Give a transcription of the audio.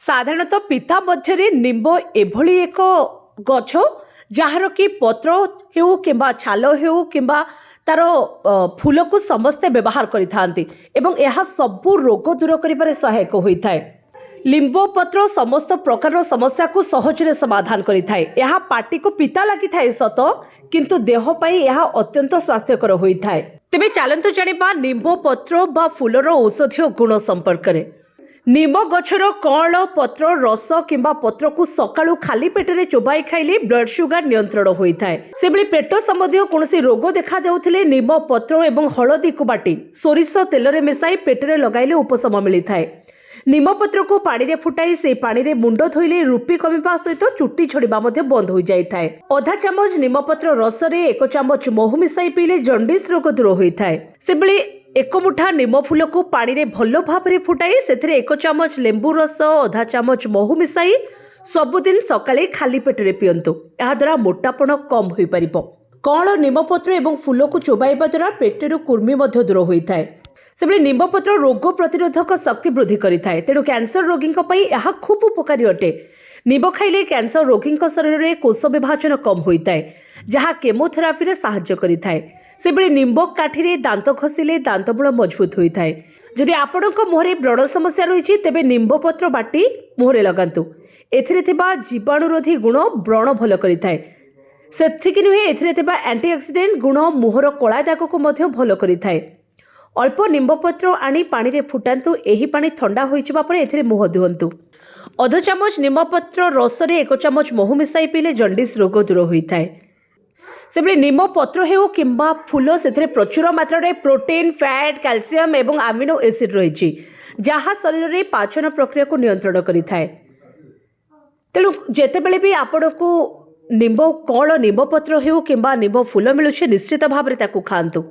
साधारणतः पिता मध्य निम्ब एभली एक गछ जार कि पत्र हेउ किंबा छाल हेउ किंबा तार फूल को समस्ते व्यवहार करिथांती एवं यह सबु रोग दूर करिबारे सहायक होइथाय। लिंब पत्र समस्त प्रकार समस्या को सहजरे समाधान करिथाय। यह पाटी को पिता लागिथाय सत किंतु देह पई यह अत्यंत स्वास्थ्यकर होइथाय। तेबे चलंतु जानिबा निम्ब पत्र बा फूलर औषधीय गुण संपर्क रे। निम गछर कळ पत्र रस किंबा पत्र को सकाळू खाली पेटरे चोबाई खाइले ब्लड सुगर नियंत्रण होइथाय। सेबली पेट संबंधी कोनोसी रोग देखा जाउथिले निम पत्र एवं हळदी को बाटी सोरिष तेल रे मिसाई पेटरे लगाइले उपशम मिलिथाय। निम पत्र को पानी रे फुटाई से पानी रे मुंड धोइले रूपी कमिबा सहित चुट्टी छड़िबा मध्ये बंद हो जाइथाय। आधा चामच निम पत्र रस रे 1 चामच महू मिसाई पीले जंडिस रोग दूर होइथाय। सेबली 1 मुठा निम फूल को पानी रे भलो भाबरे फुटाई सेथिरे 1 चामच लेंबू रस आधा चामच महू मिसाई सबुदिन सकाळे खाली पेटरे पियंतु। एहा द्वारा मोटापण कम होई परिबो। कळ निम पत्र एवं फूल को चोबाइबा द्वारा पेटरू कुर्मी मध्ये दूर होइथाय। सेबले निम्बपत्र रोग प्रतिरोधक शक्ति वृद्धि करिथाय। तेणु कैंसर रोगी यह खूब उपकारी अटे। निम्ब खाइले कैंसर रोगी शरीर में कोष विभाजन कम होइथाय जहाँ केमोथेरापी रे सहाय्य करिथाय। सेबले निम्ब काठी दांत घसिले दांतमूल मजबूत होइथाय। जदि आपणक मुहरे व्रण समस्या रही तेबे निम्बपत्र बाटी मुहरे लगांतु। एथिरे थिबा जीवाणुरोधी गुण व्रण भल करिथाय। सेथिकि नुहे एथिरे थिबा एंटीऑक्सीडेंट गुण मुहर कला दाग को मध्य भल करिथाय। अल्प निम्बपत्र आनी पानी रे फुटांतु। एही पानी ठंडा होइचिबा परे एथिरे मुह धुअंतु। आधा चामच निम्बपत्र रस रे 1 चामच महू मिसाई पीले जंडिस रोग दूर होइथाय। सेबले निम्ब पत्र हेउ किंबा फूल सेथिरे प्रचुर मात्रा रे प्रोटीन फैट कैल्शियम एवं अमीनो एसिड रहिछि जहाँ शरीर रे पाचन प्रक्रिया को नियंत्रण करिथाय। तेणु जेतेबेले भी आपनको निम्ब कळ निम्ब पत्र हेउ किंबा निम्ब फूल मिलुछि निश्चित भाबरे ताकू खांतु।